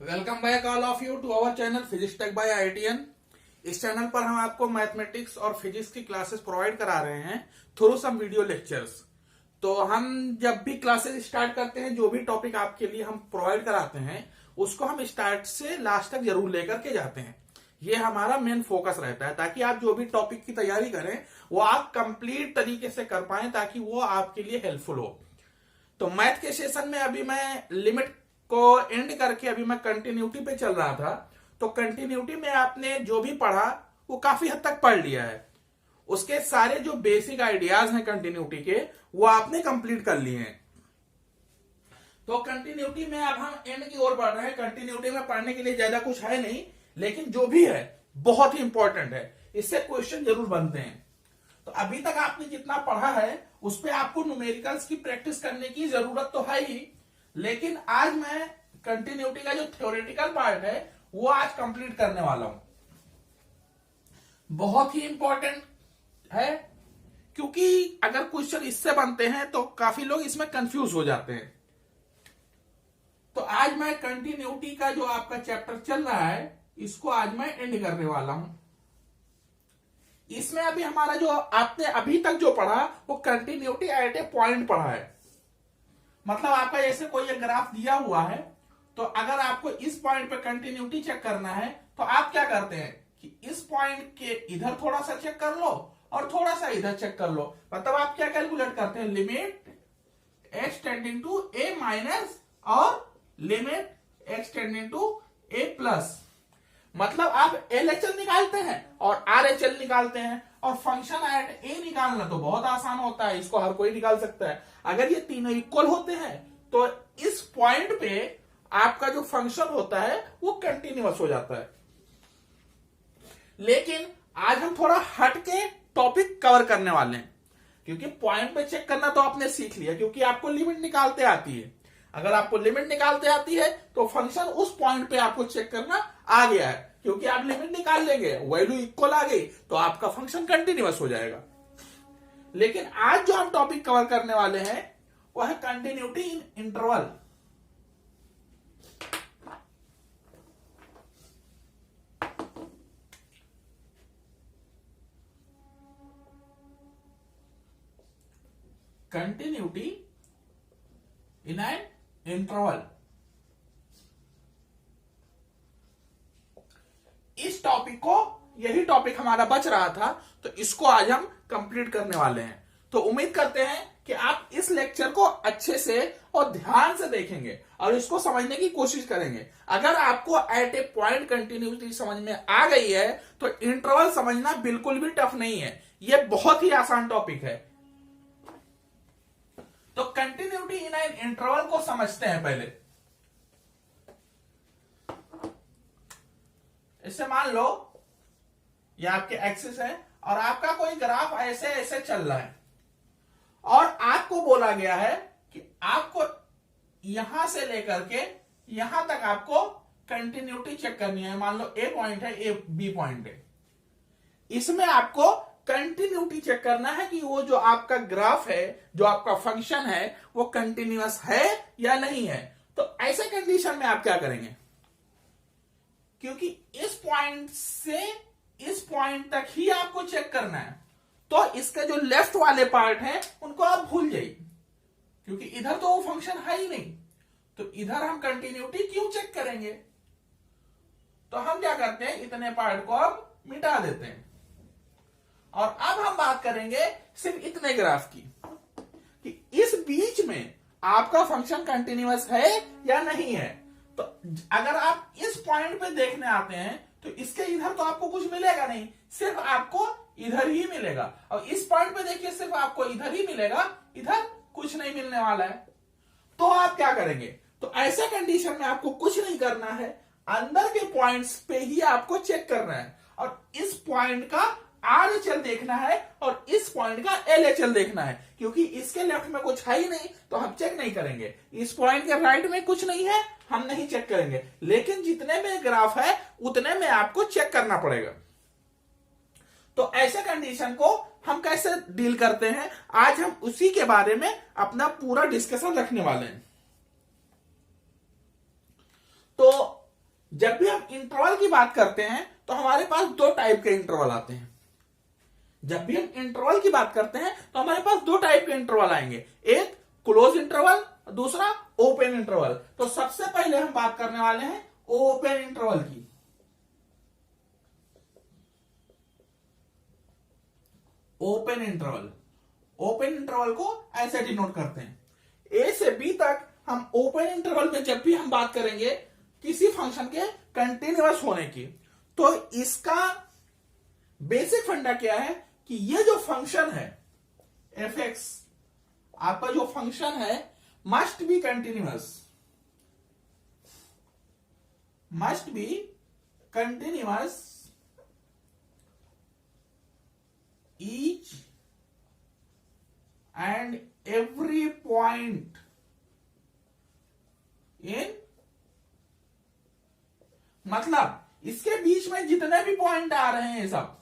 Welcome back all of you to our channel physics tech by IITian. इस channel पर हम आपको mathematics और फिजिक्स की क्लासेस प्रोवाइड करा रहे हैं थ्रू सम वीडियो लेक्चर्स। तो हम जब भी क्लासेस स्टार्ट करते हैं, जो भी टॉपिक आपके लिए हम प्रोवाइड कराते हैं उसको हम स्टार्ट से लास्ट तक जरूर लेकर के जाते हैं। ये हमारा मेन फोकस रहता है ताकि आप जो भी टॉपिक की तैयारी करें वो आप कंप्लीट तरीके से कर पाए, ताकि वो आपके लिए हेल्पफुल हो। तो मैथ के सेशन में अभी मैं लिमिट को एंड करके अभी मैं कंटिन्यूटी पे चल रहा था। तो कंटिन्यूटी में आपने जो भी पढ़ा वो काफी हद तक पढ़ लिया है। उसके सारे जो बेसिक आइडियाज हैं कंटिन्यूटी के वो आपने कंप्लीट कर लिए हैं। तो कंटिन्यूटी में अब हम एंड की ओर बढ़ रहे हैं। कंटिन्यूटी में पढ़ने के लिए ज्यादा कुछ है नहीं, लेकिन जो भी है बहुत ही इंपॉर्टेंट है, इससे क्वेश्चन जरूर बनते हैं। तो अभी तक आपने जितना पढ़ा है उस पर आपको न्यूमेरिकल्स की प्रैक्टिस करने की जरूरत तो है ही, लेकिन आज मैं कंटिन्यूटी का जो थ्योरेटिकल पार्ट है वो आज कंप्लीट करने वाला हूं। बहुत ही इंपॉर्टेंट है, क्योंकि अगर क्वेश्चन इससे बनते हैं तो काफी लोग इसमें कंफ्यूज हो जाते हैं। तो आज मैं कंटिन्यूटी का जो आपका चैप्टर चल रहा है इसको आज मैं एंड करने वाला हूं। इसमें अभी हमारा जो आपने अभी तक जो पढ़ा वो कंटिन्यूटी एट ए पॉइंट पढ़ा है। मतलब आपका जैसे कोई एक ग्राफ दिया हुआ है, तो अगर आपको इस पॉइंट पे कंटिन्यूटी चेक करना है तो आप क्या करते हैं कि इस पॉइंट के इधर थोड़ा सा चेक कर लो और थोड़ा सा इधर चेक कर लो। मतलब आप क्या कैलकुलेट करते हैं, limit x tending to a minus और limit x tending to a plus. मतलब आप LHL निकालते हैं और RHL निकालते हैं, और फंक्शन एट ए निकालना तो बहुत आसान होता है, इसको हर कोई निकाल सकता है। अगर ये तीनों इक्वल होते हैं तो इस पॉइंट पे आपका जो फंक्शन होता है वो कंटिन्यूअस हो जाता है। लेकिन आज हम थोड़ा हट के टॉपिक कवर करने वाले हैं, क्योंकि पॉइंट पे चेक करना तो आपने सीख लिया, क्योंकि आपको लिमिट निकालते आती है। अगर आपको लिमिट निकालते आती है तो फंक्शन उस पॉइंट पे आपको चेक करना आ गया है, क्योंकि आप लिमिट निकाल लेंगे, वैल्यू इक्वल आ गई तो आपका फंक्शन कंटिन्यूअस हो जाएगा। लेकिन आज जो हम टॉपिक कवर करने वाले हैं वो है continuity in interval. Continuity in an interval, इस टॉपिक को, यही टॉपिक हमारा बच रहा था, तो इसको आज हम कंप्लीट करने वाले हैं। तो उम्मीद करते हैं कि आप इस लेक्चर को अच्छे से और ध्यान से देखेंगे और इसको समझने की कोशिश करेंगे। अगर आपको एट ए पॉइंट कंटिन्यूटी समझ में आ गई है तो इंटरवल समझना बिल्कुल भी टफ नहीं है, यह बहुत ही आसान टॉपिक है। तो कंटिन्यूटी इन एन इंटरवल को समझते हैं पहले। इससे मान लो ये आपके एक्सिस है और आपका कोई ग्राफ ऐसे ऐसे चल रहा है, और आपको बोला गया है कि आपको यहां से लेकर के यहां तक आपको कंटिन्यूटी चेक करनी है। मान लो ए पॉइंट है, ए बी पॉइंट है, इसमें आपको कंटिन्यूटी चेक करना है कि वो जो आपका ग्राफ है, जो आपका फंक्शन है, वो कंटिन्यूअस है या नहीं है। तो ऐसे कंडीशन में आप क्या करेंगे, क्योंकि इस पॉइंट से इस पॉइंट तक ही आपको चेक करना है, तो इसके जो लेफ्ट वाले पार्ट हैं उनको आप भूल जाइए, क्योंकि इधर तो वो फंक्शन है ही नहीं। तो इधर हम कंटिन्यूटी क्यों चेक करेंगे। तो हम क्या करते हैं, इतने पार्ट को अब मिटा देते हैं, और अब हम बात करेंगे सिर्फ इतने ग्राफ की, कि इस बीच में आपका फंक्शन कंटिन्यूअस है या नहीं है। तो अगर आप इस पॉइंट पे देखने आते हैं तो इसके इधर तो आपको कुछ मिलेगा नहीं, सिर्फ आपको इधर ही मिलेगा, और इस पॉइंट पे देखिए सिर्फ आपको इधर ही मिलेगा, इधर कुछ नहीं मिलने वाला है। तो आप क्या करेंगे, तो ऐसे कंडीशन में आपको कुछ नहीं करना है, अंदर के पॉइंट्स पे ही आपको चेक करना है, और इस पॉइंट का RHL देखना है और इस पॉइंट का LHL देखना है। क्योंकि इसके लेफ्ट में कुछ है ही नहीं तो हम चेक नहीं करेंगे, इस पॉइंट के राइट में कुछ नहीं है हम नहीं चेक करेंगे, लेकिन जितने में ग्राफ है उतने में आपको चेक करना पड़ेगा। तो ऐसे कंडीशन को हम कैसे डील करते हैं, आज हम उसी के बारे में अपना पूरा डिस्कशन रखने वाले हैं। तो जब भी हम इंटरवल की बात करते हैं तो हमारे पास दो टाइप के इंटरवल आते हैं। जब भी हम इंटरवल की बात करते हैं तो हमारे पास दो टाइप के इंटरवल आएंगे, एक क्लोज इंटरवल, दूसरा ओपन इंटरवल। तो सबसे पहले हम बात करने वाले हैं ओपन इंटरवल की। ओपन इंटरवल, ओपन इंटरवल को ऐसे डिनोट करते हैं, ए से बी तक हम ओपन इंटरवल में जब भी हम बात करेंगे किसी फंक्शन के कंटिन्यूअस होने की, तो इसका बेसिक फंडा क्या है कि ये जो फंक्शन है एफ एक्स, आपका जो फंक्शन है must be continuous, must be continuous each and every point in, मतलब इसके बीच में जितने भी पॉइंट आ रहे हैं सब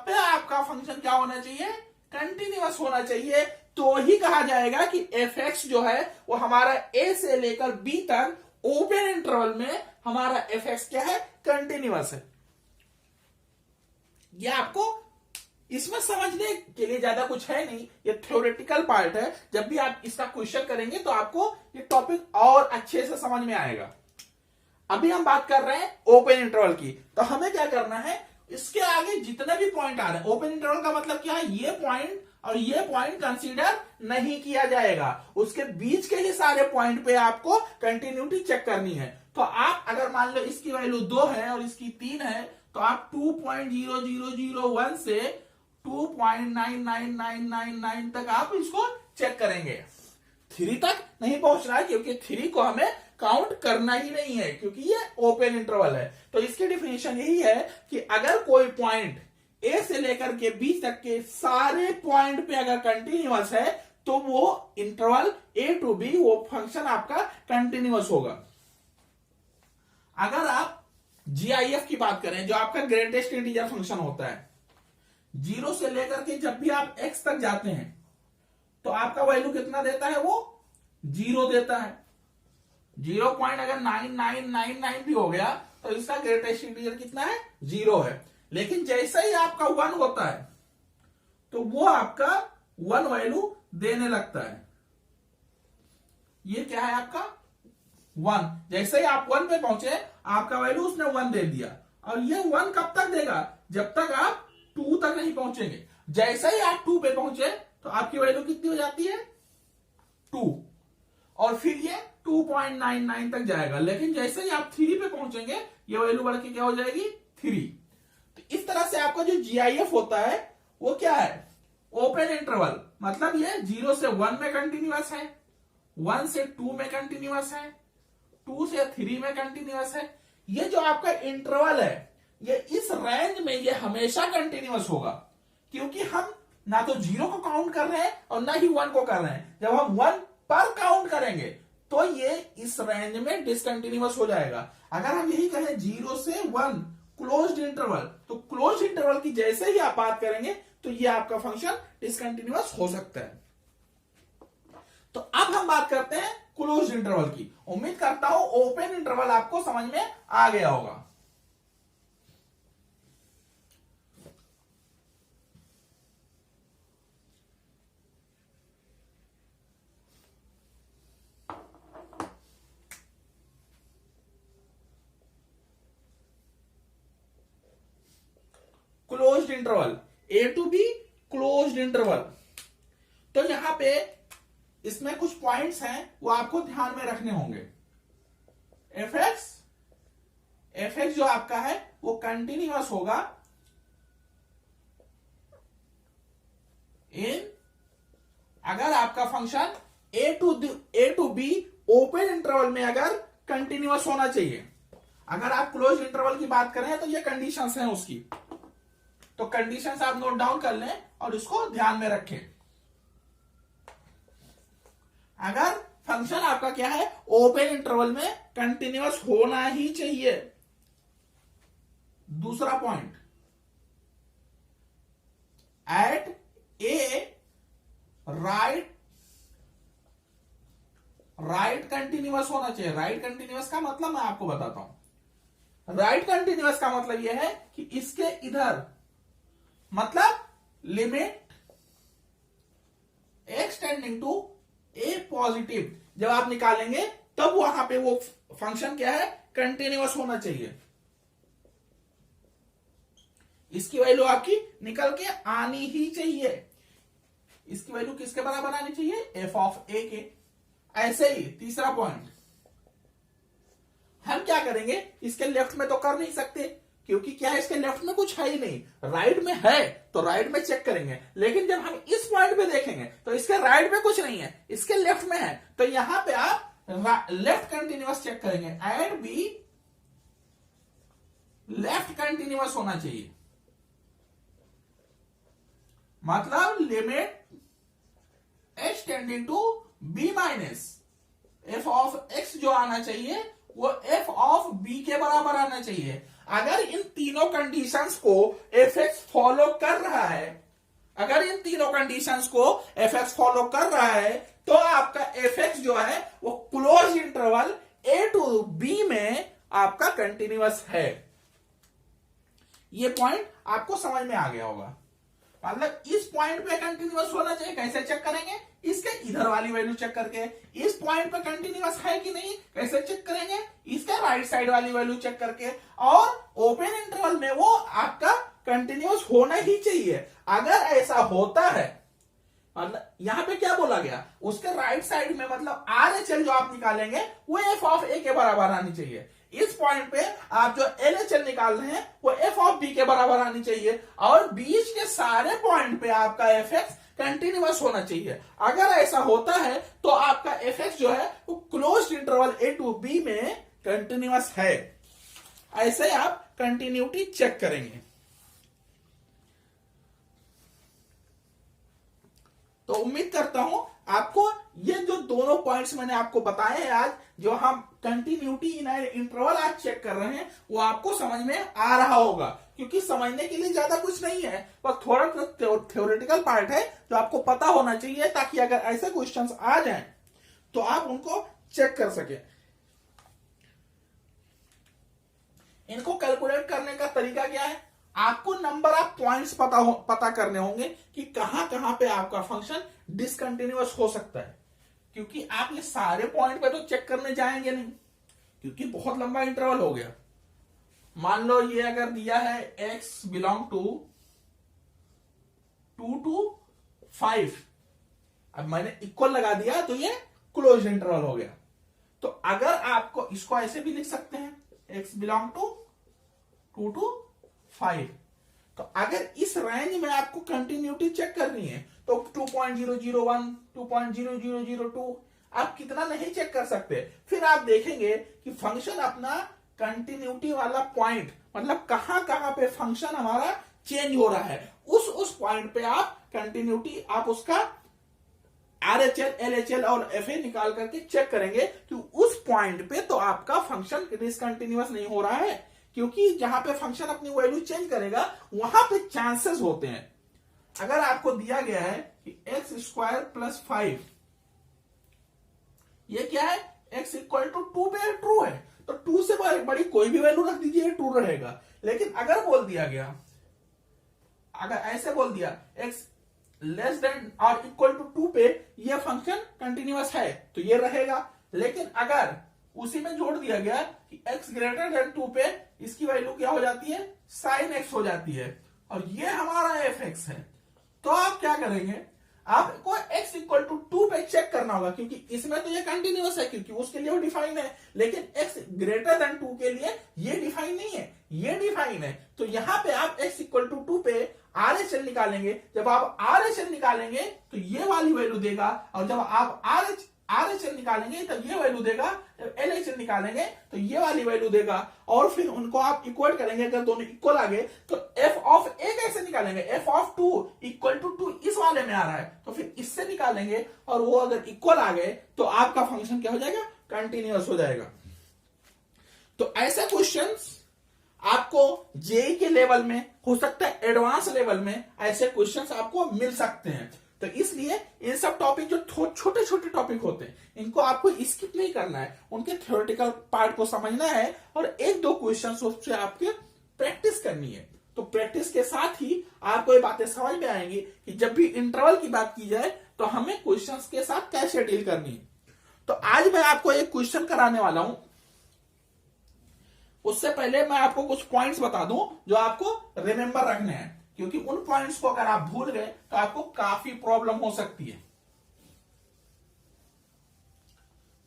पे आपका फंक्शन क्या होना चाहिए, कंटिन्यूअस होना चाहिए। तो ही कहा जाएगा कि एफ एक्स जो है वो हमारा ए से लेकर बी तक ओपन इंटरवल में हमारा एफ एक्स क्या है, कंटिन्यूअस है। ये आपको इसमें समझने के लिए ज्यादा कुछ है नहीं, ये थ्योरेटिकल पार्ट है। जब भी आप इसका क्वेश्चन करेंगे तो आपको ये टॉपिक और अच्छे से समझ में आएगा। अभी हम बात कर रहे हैं ओपन इंटरवल की, तो हमें क्या करना है, इसके आगे जितने भी पॉइंट आ रहे हैं, ओपन इंटरवल का मतलब क्या है, ये पॉइंट और ये पॉइंट कंसीडर नहीं किया जाएगा, उसके बीच के ही सारे पॉइंट पे आपको कंटिन्यूटी चेक करनी है। तो आप अगर मान लो इसकी वैल्यू 2 है और इसकी 3 है, तो आप 2.0001 से 2.99999 तक आप इसको चेक करेंगे। 3 तक नहीं पहुंचना है, क्योंकि 3 को हमें काउंट करना ही नहीं है, क्योंकि ये ओपन इंटरवल है। तो इसकी डिफिनेशन यही है कि अगर कोई पॉइंट ए से लेकर के बी तक के सारे पॉइंट पे अगर कंटिन्यूअस है तो वो इंटरवल ए टू बी, वो फंक्शन आपका कंटिन्यूअस होगा। अगर आप जीआईएफ की बात करें, जो आपका ग्रेटेस्ट इंटीजर फंक्शन होता है, 0 से लेकर के जब भी आप x तक जाते हैं तो आपका वैल्यू कितना देता है, वो 0 देता है। 0.9999 भी हो गया तो इसका ग्रेटेस्ट इंटीजर कितना है, 0 है। लेकिन जैसे ही आपका 1 होता है तो वो आपका 1 वैल्यू देने लगता है। ये क्या है आपका 1, जैसे ही आप 1 पे पहुंचे आपका वैल्यू उसने 1 दे दिया, और ये 1 कब तक देगा, जब तक आप 2 तक नहीं पहुंचेंगे। जैसे ही आप 2 पे पहुंचे तो आपकी वैल्यू कितनी हो जाती है, 2, और फिर ये 2.99 तक जाएगा। लेकिन जैसे ही आप 3 पे पहुंचेंगे ये वैल्यू बढ़ के क्या हो जाएगी, 3। तो इस तरह से आपका जो जीआईएफ होता है वो क्या है, ओपन इंटरवल, मतलब ये 0 से 1 में कंटिन्यूअस है, 1 से 2 में कंटिन्यूअस है, 2 से 3 में कंटिन्यूअस है। ये जो आपका इंटरवल है ये इस रेंज में ये हमेशा कंटिन्यूअस होगा, क्योंकि हम ना तो 0 को काउंट कर रहे हैं और ना ही 1 को कर रहे हैं। जब हम 1 पर काउंट करेंगे तो ये इस रेंज में डिसकंटिन्यूअस हो जाएगा। अगर हम यही कहें 0 से 1 क्लोज्ड इंटरवल, तो क्लोज्ड इंटरवल की जैसे ही आप बात करेंगे तो ये आपका फंक्शन डिसकंटिन्यूअस हो सकता है। तो अब हम बात करते हैं क्लोज्ड इंटरवल की। उम्मीद करता हूं ओपन इंटरवल आपको समझ में आ गया होगा। Closed interval, A to B closed interval. तो यहां पे इसमें कुछ पॉइंट्स हैं वो आपको ध्यान में रखने होंगे। एफ एक्स जो आपका है वो कंटिन्यूअस होगा इन, अगर आपका function A to B open interval में अगर कंटिन्यूअस होना चाहिए। अगर आप क्लोज इंटरवल की बात करें तो ये कंडीशंस हैं उसकी, तो कंडीशंस आप नोट डाउन कर लें और इसको ध्यान में रखें। अगर फंक्शन आपका क्या है, ओपन इंटरवल में कंटिन्यूअस होना ही चाहिए। दूसरा पॉइंट, एट ए राइट कंटिन्यूअस होना चाहिए। राइट कंटिन्यूअस का मतलब मैं आपको बताता हूं। राइट कंटिन्यूअस का मतलब यह है कि इसके इधर, मतलब limit x tending to A positive जब आप निकालेंगे तब वहां पे वो फंक्शन क्या है, कंटिन्यूअस होना चाहिए। इसकी वैल्यू आपकी निकल के आनी ही चाहिए। इसकी वैल्यू किसके बराबर आनी चाहिए, एफ ऑफ ए के। ऐसे ही तीसरा पॉइंट हम क्या करेंगे, इसके लेफ्ट में तो कर नहीं सकते क्योंकि क्या है, इसके लेफ्ट में कुछ है ही नहीं, राइट में है तो राइट में चेक करेंगे। लेकिन जब हम इस पॉइंट पे देखेंगे तो इसके राइट में कुछ नहीं है, इसके लेफ्ट में है, तो यहां पे आप लेफ्ट कंटिन्यूअस चेक करेंगे एंड बी लेफ्ट कंटिन्यूअस होना चाहिए। मतलब limit h tending to b minus F of x जो आना चाहिए वो एफ ऑफ b के बराबर आना चाहिए। अगर इन तीनों कंडीशंस को fx फॉलो कर रहा है, अगर इन तीनों कंडीशंस को fx फॉलो कर रहा है तो आपका fx जो है वो close interval a to b में आपका कंटिन्यूअस है। ये पॉइंट आपको समझ में आ गया होगा। मतलब इस पॉइंट पे कंटिन्यूअस होना चाहिए, कैसे चेक करेंगे, इसके इधर वाली वैल्यू चेक करके। इस पॉइंट पे कंटिन्यूअस है कि नहीं कैसे चेक करेंगे, इसके राइट साइड वाली वैल्यू चेक करके। और ओपन इंटरवल में वो आपका कंटिन्यूअस होना ही चाहिए। अगर ऐसा होता है, मतलब यहां पे क्या बोला गया, उसके राइट साइड में मतलब RHL जो आप निकालेंगे वो एफ ऑफ ए के बराबर आनी चाहिए। इस पॉइंट पे आप जो LHL निकाल रहे हैं वो एफ ऑफ बी के बराबर आनी चाहिए। और बीच के सारे पॉइंट पे आपका fx कंटिन्यूअस होना चाहिए। अगर ऐसा होता है तो आपका fx जो है वो closed interval a to b में कंटिन्यूअस है। ऐसे आप कंटिन्यूटी चेक करेंगे। तो उम्मीद करता हूं आपको ये जो दोनों पॉइंट्स मैंने आपको बताए हैं आज, जो हम कंटिन्यूटी इन इंटरवल आज चेक कर रहे हैं, वो आपको समझ में आ रहा होगा। क्योंकि समझने के लिए ज्यादा कुछ नहीं है, बस थोड़ा थ्योरेटिकल पार्ट है जो आपको पता होना चाहिए, ताकि अगर ऐसे क्वेश्चंस आ जाएं तो आप उनको चेक कर सके। इनको कैलकुलेट करने का तरीका क्या है, आपको नंबर ऑफ पॉइंट्स पता करने होंगे कि कहां कहां पे आपका फंक्शन डिसकंटिन्यूअस हो सकता है। क्योंकि आप ये सारे पॉइंट पे तो चेक करने जाएंगे नहीं, क्योंकि बहुत लंबा इंटरवल हो गया। मान लो ये अगर दिया है x बिलोंग टू 2 to 5, अब मैंने इक्वल लगा दिया तो ये क्लोज इंटरवल हो गया। तो अगर आपको इसको ऐसे भी लिख सकते हैं x बिलोंग टू 2 to 5, तो अगर इस रेंज में आपको कंटिन्यूटी चेक करनी है तो 2.001, 2.0002 आप कितना नहीं चेक कर सकते। फिर आप देखेंगे कि फंक्शन अपना कंटिन्यूटी वाला पॉइंट, मतलब कहां कहां पे फंक्शन हमारा चेंज हो रहा है, उस पॉइंट पे आप कंटिन्यूटी, आप उसका RHL, LHL और FA निकाल करके चेक करेंगे कि उस पॉइंट पे तो आपका फंक्शन डिसकंटिन्यूअस नहीं हो रहा है। क्योंकि जहां पे फंक्शन अपनी वैल्यू चेंज करेगा वहां पे चांसेस होते हैं। अगर आपको दिया गया है कि x स्क्वायर प्लस 5, ये क्या है, x इक्वल टू 2 पे ट्रू है, तो 2 से बड़ी कोई भी वैल्यू रख दीजिए ट्रू रहेगा। लेकिन अगर बोल दिया गया, अगर ऐसे बोल दिया x लेस देन और इक्वल टू 2 पे ये फंक्शन कंटिन्यूअस है तो ये रहेगा। लेकिन अगर उसी में जोड़ दिया गया कि x ग्रेटर देन 2 पे इसकी वैल्यू क्या हो जाती है, sin x हो जाती है, और ये हमारा fx है, तो आप क्या करेंगे, आपको x इक्वल टू 2 पे चेक करना होगा। क्योंकि इसमें तो ये कंटिन्यूअस है, क्योंकि उसके लिए वो डिफाइन है। लेकिन x ग्रेटर देन 2 के लिए ये डिफाइन नहीं है, ये डिफाइन है। तो यहां पे आप x इक्वल टू 2 पे RHL निकालेंगे। जब आप RHL निकालेंगे तो ये वाली वैल्यू देगा, और जब आप RHL निकालेंगे तो ये वैल्यू देगा, जब LHL निकालेंगे तो ये वाली वैल्यू देगा। और फिर उनको आप इक्वल करेंगे, अगर दोनों इक्वल आ गए तो f ऑफ a कैसे निकालेंगे, f ऑफ 2 इक्वल टू 2 इस वाले में आ रहा है तो फिर इससे निकालेंगे, और वो अगर इक्वल आ गए तो आपका फंक्शन क्या हो जाएगा, कंटिन्यूअस हो जाएगा। तो ऐसे क्वेश्चंस आपको जेईई के लेवल में, हो सकता है एडवांस लेवल में ऐसे क्वेश्चंस आपको मिल सकते हैं। तो इसलिए इन सब टॉपिक जो छोटे छोटे टॉपिक होते हैं इनको आपको स्किप नहीं करना है, उनके थ्योरेटिकल पार्ट को समझना है और एक दो क्वेश्चन उससे आपके प्रैक्टिस करनी है। तो प्रैक्टिस के साथ ही आपको ये बातें समझ में आएंगी कि जब भी इंटरवल की बात की जाए तो हमें क्वेश्चंस के साथ कैसे डील करनी है। तो आज मैं आपको एक क्वेश्चन कराने वाला हूं, उससे पहले मैं आपको कुछ पॉइंट्स बता दूं जो आपको रिमेंबर रखने हैं, क्योंकि उन पॉइंट्स को अगर आप भूल गए तो आपको काफी प्रॉब्लम हो सकती है।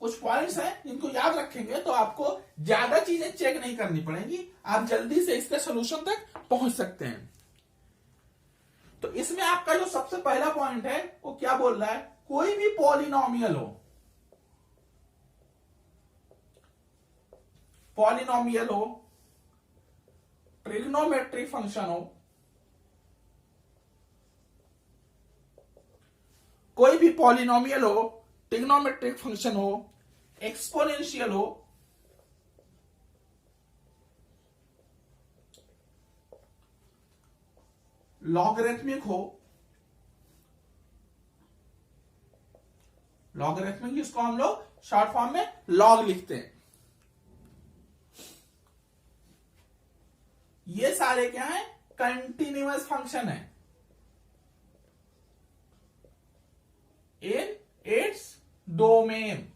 कुछ पॉइंट्स हैं जिनको याद रखेंगे तो आपको ज्यादा चीजें चेक नहीं करनी पड़ेंगी, आप जल्दी से इसके सोल्यूशन तक पहुंच सकते हैं। तो इसमें आपका जो सबसे पहला पॉइंट है वो क्या बोल रहा है, कोई भी पॉलिनोमियल हो, पॉलिनोमियल हो, ट्रिग्नोमेट्रिक फंक्शन हो, कोई भी पॉलिनोमियल हो, ट्रिग्नोमेट्रिक फंक्शन हो, एक्सपोनेंशियल हो, लॉगरिथमिक हो, लॉगरिथमिक जिसको हम लोग शॉर्ट फॉर्म में लॉग लिखते हैं, ये सारे क्या है, कंटिन्यूअस फंक्शन है इन इट्स डोमेन।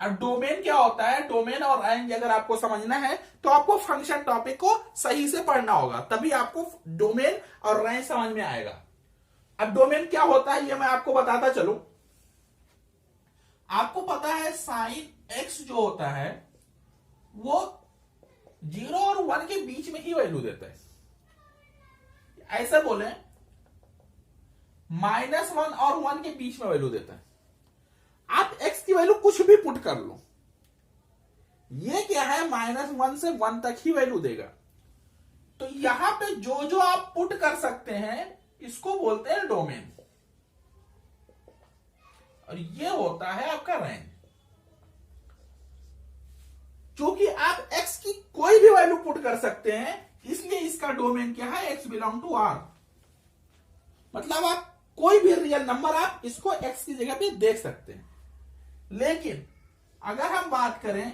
अब डोमेन क्या होता है, डोमेन और रेंज अगर आपको समझना है तो आपको फंक्शन टॉपिक को सही से पढ़ना होगा, तभी आपको डोमेन और रेंज समझ में आएगा। अब डोमेन क्या होता है ये मैं आपको बताता चलूं। आपको पता है साइन एक्स जो होता है वो 0 और 1 के बीच में ही वैल्यू देता है। ऐसा बोले -1 और 1 के बीच में वैल्यू देता है। आप x की वैल्यू कुछ भी पुट कर लो, ये क्या है -1 से 1 तक ही वैल्यू देगा। तो यहां पे जो जो आप पुट कर सकते हैं इसको बोलते हैं डोमेन, और ये होता है आपका रेंज। क्योंकि आप x की कोई भी वैल्यू पुट कर सकते हैं इसलिए इसका डोमेन क्या है, x बिलोंग टू R। मतलब आप कोई भी रियल नंबर आप इसको x की जगह पे देख सकते हैं। लेकिन अगर हम बात करें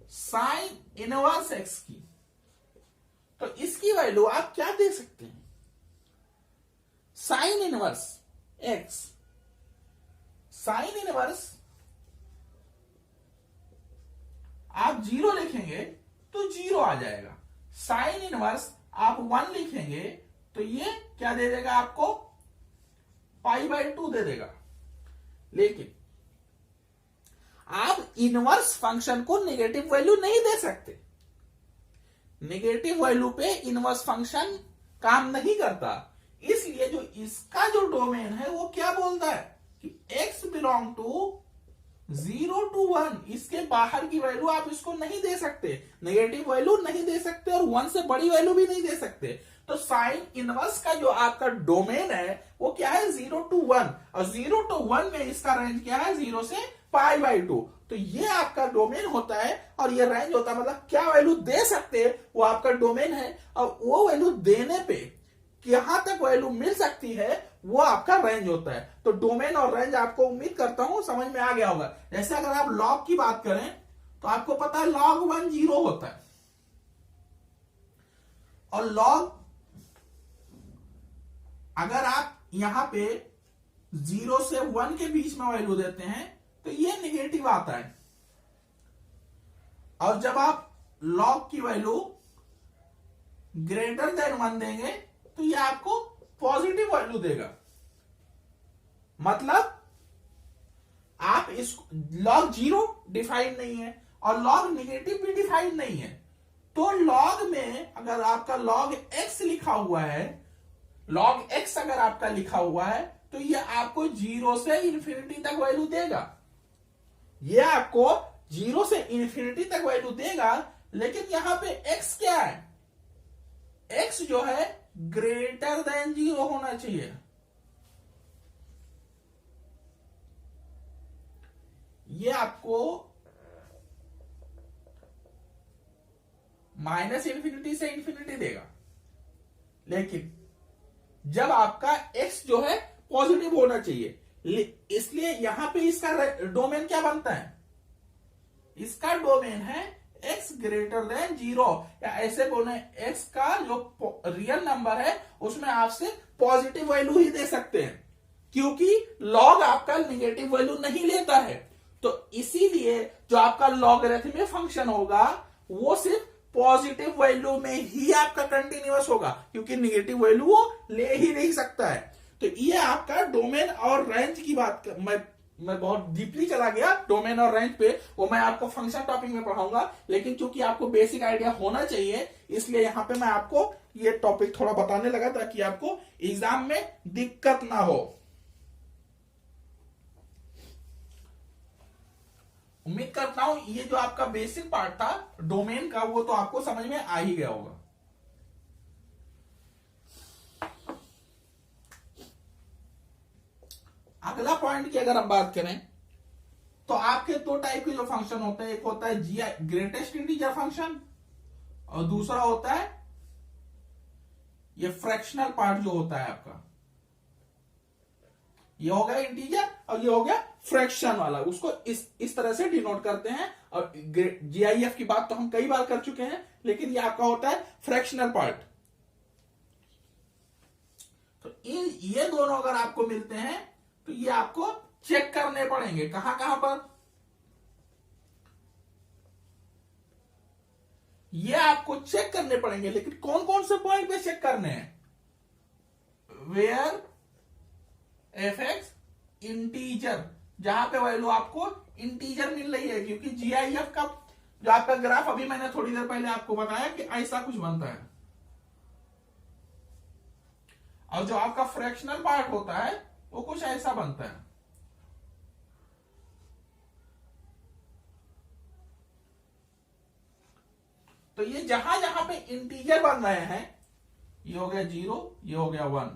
साइन इनवर्स x की, तो इसकी वैल्यू आप क्या दे सकते हैं, sine inverse x, sine inverse आप 0 लिखेंगे तो 0 आ जाएगा, साइन इनवर्स आप 1 लिखेंगे तो ये क्या दे देगा आपको, π/2 दे देगा। लेकिन आप इनवर्स फंक्शन को नेगेटिव वैल्यू नहीं दे सकते, नेगेटिव वैल्यू पे इनवर्स फंक्शन काम नहीं करता। इसलिए जो इसका जो डोमेन है वो क्या बोलता है कि x बिलोंग टू 0 to 1, इसके बाहर की वैल्यू आप इसको नहीं दे सकते, नेगेटिव वैल्यू नहीं दे सकते और 1 से बड़ी वैल्यू भी नहीं दे सकते। तो साइन इनवर्स का जो आपका डोमेन है वो क्या है, 0 to 1, और 0 to 1 में इसका रेंज क्या है, 0 से π/2। तो ये आपका डोमेन होता है और ये रेंज होता है, मतलब क्या वैल्यू दे सकते हैं वो आपका डोमेन है, और वो वैल्यू देने पे यहां तक वैल्यू मिल सकती है वो आपका रेंज होता है। तो डोमेन और रेंज आपको उम्मीद करता हूं समझ में आ गया होगा। जैसे अगर आप लॉग की बात करें तो आपको पता है log 1 0 होता है, और log अगर आप यहां पे 0 से 1 के बीच में वैल्यू देते हैं तो ये नेगेटिव आता है, और जब आप log की वैल्यू ग्रेटर देन 1 देंगे तो ये आपको पॉजिटिव वैल्यू देगा। मतलब आप इस log 0 डिफाइंड नहीं है और log नेगेटिव भी डिफाइंड नहीं है, तो log में अगर आपका log x लिखा हुआ है, log x अगर आपका लिखा हुआ है तो ये आपको 0 से इंफिनिटी तक वैल्यू देगा, ये आपको 0 से इंफिनिटी तक वैल्यू देगा। लेकिन यहां पे x क्या है, x जो है ग्रेटर देन 0 होना चाहिए। ये आपको -इंफिनिटी से इंफिनिटी देगा। लेकिन जब आपका x जो है पॉजिटिव होना चाहिए। इसलिए यहां पे इसका डोमेन क्या बनता है, इसका डोमेन है x ग्रेटर देन 0, या ऐसे बोले x का जो रियल नंबर है उसमें आपसे पॉजिटिव वैल्यू ही दे सकते हैं, क्योंकि लॉग आपका निगेटिव वैल्यू नहीं लेता है। तो इसीलिए जो आपका लॉगरिथमिक फंक्शन होगा वो सिर्फ पॉजिटिव वैल्यू में ही आपका कंटिन्यूअस होगा, क्योंकि निगेटिव वैल्यू वो ले ही नहीं सकता है। तो ये आपका डोमेन और रेंज की बात मैं बहुत डीपली चला गया डोमेन और रेंज पे, वो मैं आपको फंक्शन टॉपिक में पढ़ाऊंगा, लेकिन चूंकि आपको बेसिक आइडिया होना चाहिए इसलिए यहां पे मैं आपको ये टॉपिक थोड़ा बताने लगा ताकि आपको एग्जाम में दिक्कत ना हो। उम्मीद करता हूं ये जो आपका बेसिक पार्ट था डोमेन का वो तो आपको समझ में आ ही गया होगा। अगला पॉइंट की अगर हम बात करें तो आपके दो टाइप के जो फंक्शन होते हैं, एक होता है जी ग्रेटेस्ट इंटीजर फंक्शन और दूसरा होता है ये फ्रैक्शनल पार्ट जो होता है आपका, ये हो गया इंटीजर और ये हो गया फ्रैक्शन वाला, उसको इस तरह से डिनोट करते हैं। और जीआईएफ की बात तो हम कई बार कर चुके हैं, लेकिन ये आपका होता है फ्रैक्शनल पार्ट। तो ये दोनों अगर आपको मिलते हैं तो ये आपको चेक करने पड़ेंगे, कहां कहां पर, ये आपको चेक करने पड़ेंगे, लेकिन कौन कौन से पॉइंट पे चेक करने हैं, वेयर एफ एक्स इंटीजर, जहां पे वैल्यू आपको इंटीजर मिल रही है, क्योंकि जीआईएफ का जो आपका ग्राफ अभी मैंने थोड़ी देर पहले आपको बताया कि ऐसा कुछ बनता है, और जो आपका फ्रैक्शनल पार्ट होता है वो कुछ ऐसा बनता है। तो ये जहां जहां पे इंटीजर बन रहे हैं, ये हो गया 0, ये हो गया 1,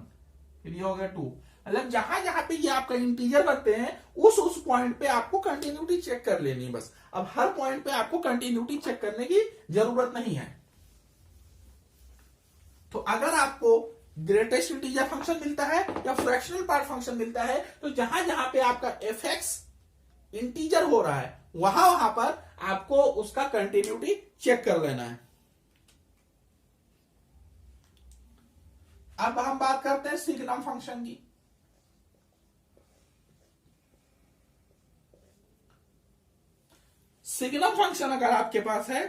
फिर ये हो गया 2, मतलब जहां जहां पे ये आपका इंटीजर बनते हैं उस पॉइंट पे आपको कंटिन्यूटी चेक कर लेनी है बस। अब हर पॉइंट पे आपको कंटिन्यूटी चेक करने की जरूरत नहीं है। तो अगर आपको ग्रेटेस्ट इंटीजर फंक्शन मिलता है या फ्रैक्शनल पार्ट फंक्शन मिलता है, तो जहां जहां पे आपका एफ एक्स इंटीजर हो रहा है वहां वहां पर आपको उसका कंटिन्यूटी चेक कर लेना है। अब हम बात करते हैं सिग्नम फंक्शन की। सिग्नम फंक्शन अगर आपके पास है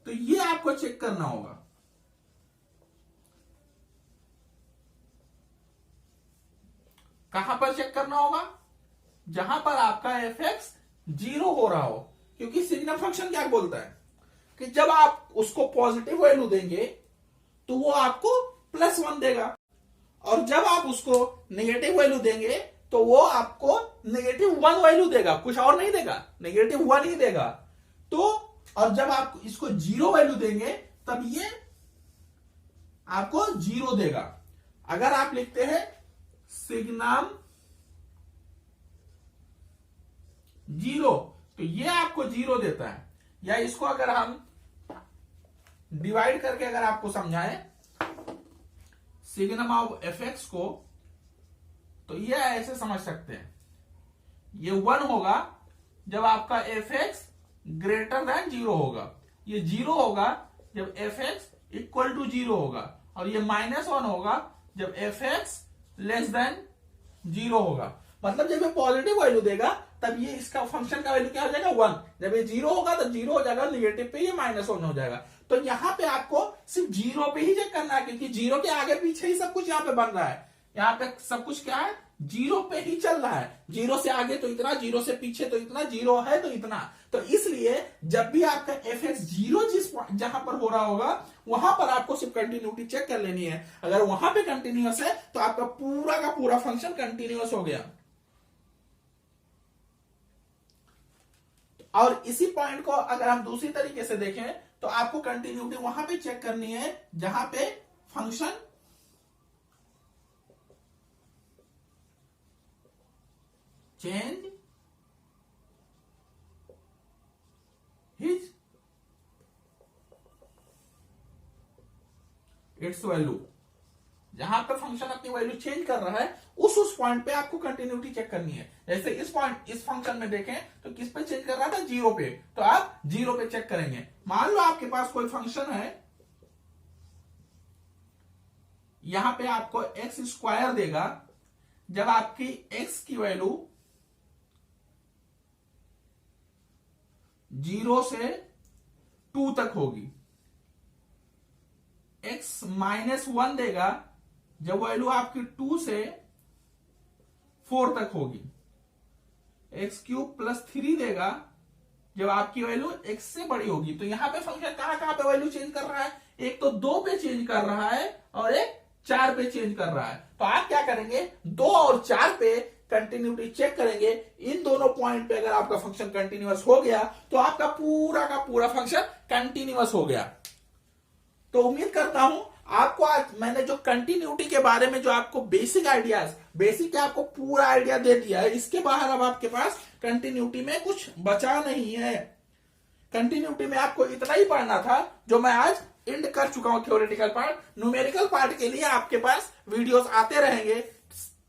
तो ये आपको चेक करना होगा, कहां पर चेक करना होगा, जहां पर आपका एफ एक्स 0 हो रहा हो, क्योंकि सिग्नम फंक्शन क्या बोलता है कि जब आप उसको पॉजिटिव वैल्यू देंगे तो वो आपको +1 देगा, और जब आप उसको नेगेटिव वैल्यू देंगे तो वो आपको -1 वैल्यू देगा, कुछ और नहीं देगा, -1 ही देगा। तो और जब आप इसको 0 वैल्यू देंगे तब ये आपको 0 देगा। अगर आप लिखते हैं सिग्नम 0 तो ये आपको 0 देता है, या इसको अगर हम डिवाइड करके अगर आपको समझाएं सिग्नम ऑफ एफ एक्स को, तो ये ऐसे समझ सकते हैं, ये 1 होगा जब आपका एफ एक्स ग्रेटर देन 0 होगा, ये 0 होगा जब एफ एक्स इक्वल टू 0 होगा, और ये -1 होगा जब एफ एक्स लेस देन 0 होगा। मतलब जब ये पॉजिटिव वैल्यू देगा तब ये इसका फंक्शन का वैल्यू क्या हो जाएगा 1, जब ये 0 होगा तब 0 हो जाएगा, निगेटिव पे ये -1 हो जाएगा। तो यहां पे आपको सिर्फ 0 पे ही चेक करना है, क्योंकि 0 के आगे पीछे ही सब कुछ यहां पे बन रहा है, यहां पे सब कुछ क्या है 0 पे ही चल रहा है, 0 से आगे तो इतना, 0 से पीछे तो इतना, 0 है तो इतना। तो इसलिए जब भी आपका एफ एक्स 0 जहां पर हो रहा होगा वहां पर आपको सिर्फ कंटिन्यूटी चेक कर लेनी है। अगर वहां पे कंटिन्यूअस है तो आपका पूरा का पूरा फंक्शन कंटिन्यूअस हो गया। और इसी पॉइंट को अगर हम दूसरी तरीके से देखें तो आपको कंटिन्यूटी वहां पे चेक करनी है जहां पे function change his it's value, जहां पर फंक्शन अपनी वैल्यू चेंज कर रहा है उस पॉइंट पे आपको कंटिन्यूटी चेक करनी है। जैसे इस फंक्शन में देखें तो किस पे चेंज कर रहा था, 0 पे, तो आप 0 पे चेक करेंगे। मान लो आपके पास कोई फंक्शन है, यहां पे आपको एक्स स्क्वायर देगा जब आपकी एक्स की वैल्यू 0 से 2 तक होगी। एक्स -1 देगा जब वैल्यू आपकी 2 से 4 तक होगी। x³ + 3 देगा जब आपकी वैल्यू x से बड़ी होगी। तो यहां पे फंक्शन कहां कहां पे वैल्यू चेंज कर रहा है, एक तो 2 पे चेंज कर रहा है और एक 4 पे चेंज कर रहा है। तो आप क्या करेंगे, 2 और 4 पे कंटिन्यूटी चेक करेंगे। इन दोनों पॉइंट पे अगर आपका फंक्शन कंटिन्यूअस हो गया तो आपका पूरा का पूरा फंक्शन कंटिन्यूअस हो गया। तो उम्मीद करता हूं आपको आज मैंने जो कंटिन्यूटी के बारे में जो आपको बेसिक आपको पूरा आइडिया दे दिया है। इसके बाहर अब आपके पास कंटिन्यूटी में कुछ बचा नहीं है। कंटिन्यूटी में आपको इतना ही पढ़ना था जो मैं आज एंड कर चुका हूं, थ्योरेटिकल पार्ट। न्यूमेरिकल पार्ट के लिए आपके पास वीडियोस आते रहेंगे।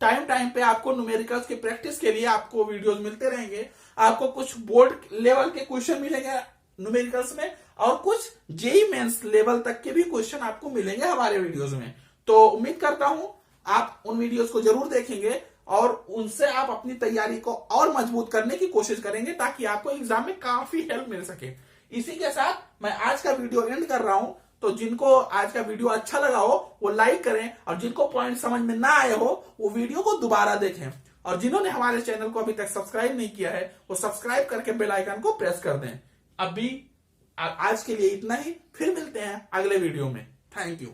टाइम पे आपको न्यूमेरिकल्स की प्रैक्टिस के लिए आपको वीडियोस मिलते रहेंगे। आपको कुछ बोर्ड लेवल के क्वेश्चन मिलेंगे न्यूमेरिकल्स में और कुछ जेई मेंस लेवल तक के भी क्वेश्चन आपको मिलेंगे हमारे वीडियोस में। तो उम्मीद करता हूं आप उन वीडियोस को जरूर देखेंगे और उनसे आप अपनी तैयारी को और मजबूत करने की कोशिश करेंगे ताकि आपको एग्जाम में काफी हेल्प मिल सके। इसी के साथ मैं आज का वीडियो एंड कर रहा हूं। तो जिनको आज का वीडियो अच्छा लगा हो वो लाइक करें और जिनको पॉइंट समझ में ना आए हो वो वीडियो को दोबारा देखें। और जिन्होंने हमारे चैनल को अभी तक सब्सक्राइब नहीं किया है वो सब्सक्राइब करके बेल आइकन को प्रेस कर दें। अभी आज के लिए इतना ही, फिर मिलते हैं अगले वीडियो में। Thank you.